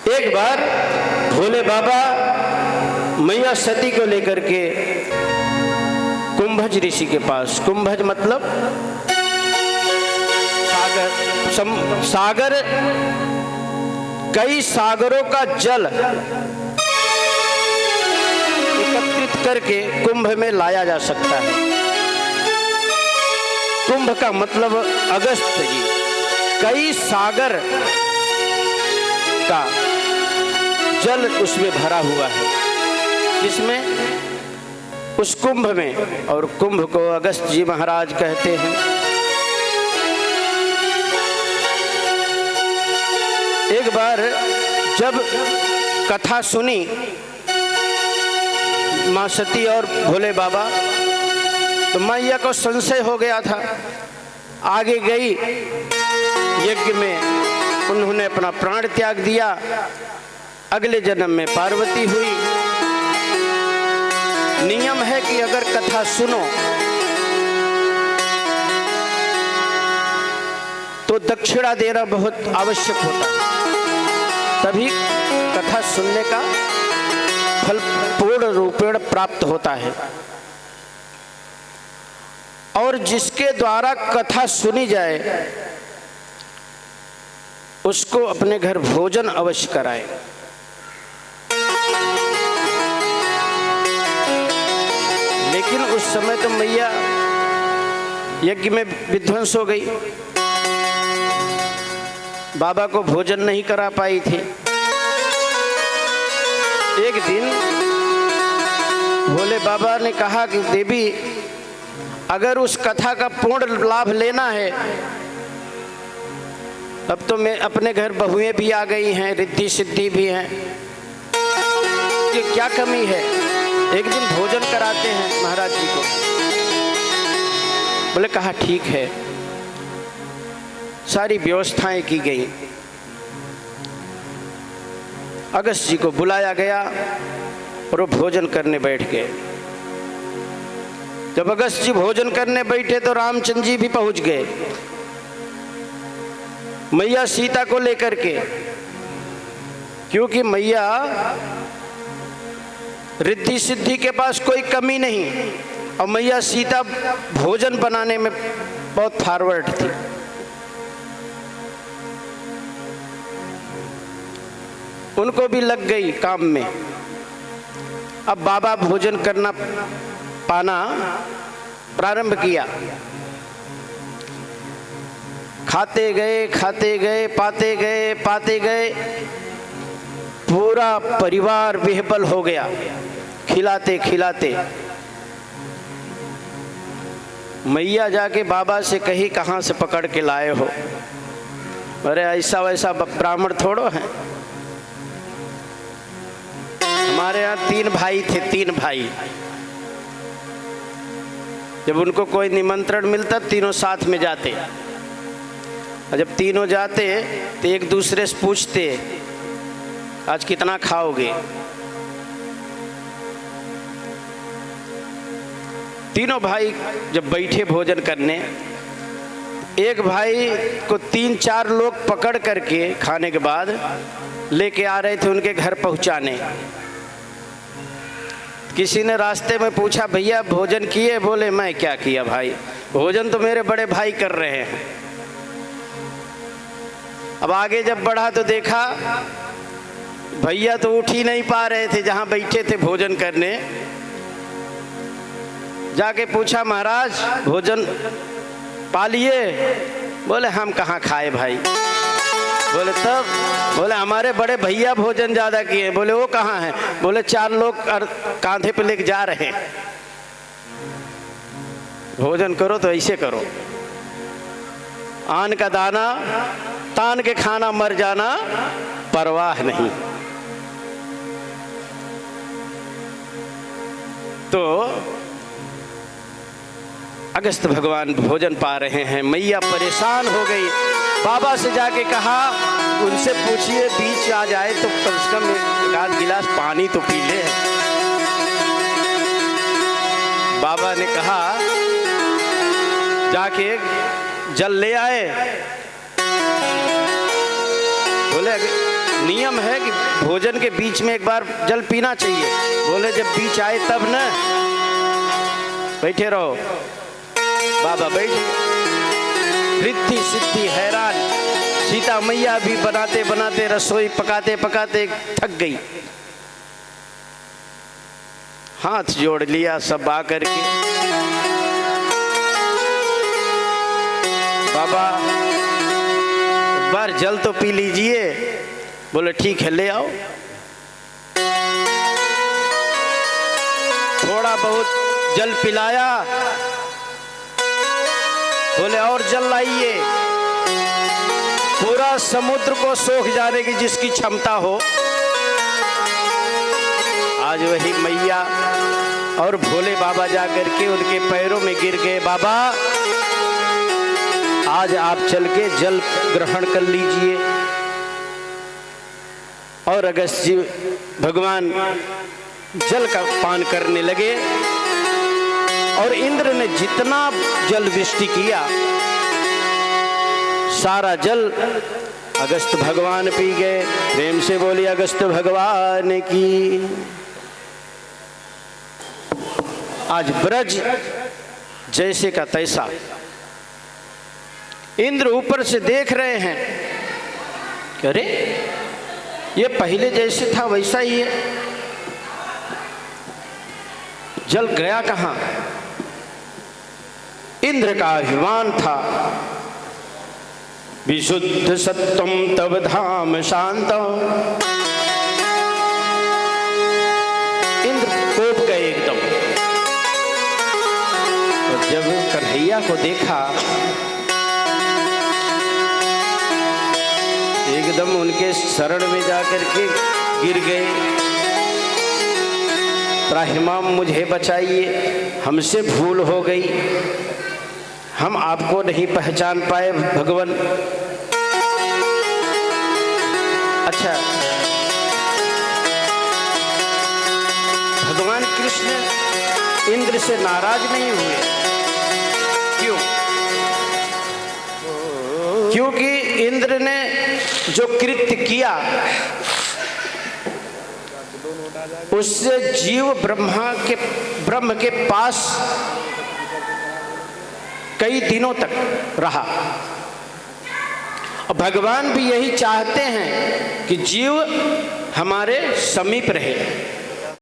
एक बार भोले बाबा मैया सती को लेकर के कुंभज ऋषि के पास, कुंभज मतलब सागर, कई सागरों का जल एकत्रित करके कुंभ में लाया जा सकता है। कुंभ का मतलब अगस्त जी, कई सागर का जल उसमें भरा हुआ है, जिसमें उस कुंभ में, और कुंभ को अगस्त जी महाराज कहते हैं। एक बार जब कथा सुनी माँ सती और भोले बाबा, तो मैया को संशय हो गया था। आगे गई, यज्ञ में उन्होंने अपना प्राण त्याग दिया। अगले जन्म में पार्वती हुई। नियम है कि अगर कथा सुनो तो दक्षिणा देना बहुत आवश्यक होता है, तभी कथा सुनने का फल पूर्ण रूपेण प्राप्त होता है। और जिसके द्वारा कथा सुनी जाए उसको अपने घर भोजन अवश्य कराए। लेकिन उस समय तो मैया यज्ञ में विध्वंस हो गई, बाबा को भोजन नहीं करा पाई थी। एक दिन भोले बाबा ने कहा कि देवी, अगर उस कथा का पूर्ण लाभ लेना है, अब तो मैं अपने घर बहुएं भी आ गई हैं, रिद्धि सिद्धि भी हैं, कि क्या कमी है, एक दिन भोजन कराते हैं महाराज जी को। बोले कहा ठीक है। सारी व्यवस्थाएं की गई। अगस्त जी को बुलाया गया और वो भोजन करने बैठ गए। जब अगस्त जी भोजन करने बैठे तो रामचंद्र जी भी पहुंच गए मैया सीता को लेकर के, क्योंकि मैया रिद्धि सिद्धि के पास कोई कमी नहीं, और मैया सीता भोजन बनाने में बहुत फॉरवर्ड थी। उनको भी लग गई काम में। अब बाबा भोजन करना पाना प्रारंभ किया। खाते गए, पाते गए, पूरा परिवार विह्वल हो गया खिलाते खिलाते। मैया जाके बाबा से कही, कहाँ से पकड़ के लाए हो? अरे ऐसा वैसा ब्राह्मण थोड़ो है, हमारे यहाँ 3 भाई थे, 3 भाई। जब उनको कोई निमंत्रण मिलता तीनों साथ में जाते, और जब तीनों जाते तो एक दूसरे से पूछते, आज कितना खाओगे? तीनों भाई जब बैठे भोजन करने, एक भाई को 3-4 लोग पकड़ करके खाने के बाद लेके आ रहे थे उनके घर पहुंचाने। किसी ने रास्ते में पूछा, भैया भोजन किए? बोले मैं क्या किया भाई, भोजन तो मेरे बड़े भाई कर रहे हैं। अब आगे जब बढ़ा तो देखा भैया तो उठ ही नहीं पा रहे थे जहां बैठे थे भोजन करने। जाके पूछा, महाराज भोजन पा लिए? बोले हम कहाँ खाए भाई। बोले तब? बोले हमारे बड़े भैया भोजन ज्यादा किए। बोले वो कहाँ हैं? बोले 4 लोग कांधे पे लेके जा रहे हैं। भोजन करो तो ऐसे करो, आन का दाना तान के खाना, मर जाना परवाह नहीं। तो अगस्त भगवान भोजन पा रहे हैं, मैया परेशान हो गई। बाबा से जाके कहा, उनसे पूछिए बीच आ जाए तो कम से कम 1 गिलास पानी तो पी ले। बाबा ने कहा जाके जल ले आए। बोले नियम है कि भोजन के बीच में एक बार जल पीना चाहिए। बोले जब बीच आए तब न, बैठे रहो। बाबा बैठे, रिद्धि सिद्धि हैरान। सीता मैया भी बनाते बनाते, रसोई पकाते पकाते थक गई, हाथ जोड़ लिया सब आकर के, बाबा एक बार जल तो पी लीजिए। बोले ठीक है ले आओ। थोड़ा बहुत जल पिलाया, बोले और जल लाइए। पूरा समुद्र को सोख जाने की जिसकी क्षमता हो, आज वही मैया और भोले बाबा जाकर के उनके पैरों में गिर गए। बाबा आज आप चल के जल ग्रहण कर लीजिए। और अगस्त जी भगवान जल का पान करने लगे और इंद्र ने जितना जल वृष्टि किया सारा जल अगस्त भगवान पी गए। प्रेम से बोली अगस्त भगवान की। आज ब्रज जैसे का तैसा, इंद्र ऊपर से देख रहे हैं, अरे ये पहले जैसे था वैसा ही है, जल गया कहां? इंद्र का अभिमान था, विशुद्ध सत्वम तव धाम शांतम। इंद्र कोप गए एकदम, और जब कन्हैया को देखा एकदम उनके शरण में जाकर के गिर गए। त्राहिमाम मुझे बचाइए, हमसे भूल हो गई, हम आपको नहीं पहचान पाए भगवान। अच्छा, भगवान कृष्ण इंद्र से नाराज नहीं हुए, क्यों? क्योंकि इंद्र ने जो कृत्य किया उससे जीव ब्रह्म के पास कई दिनों तक रहा। और भगवान भी यही चाहते हैं कि जीव हमारे समीप रहे।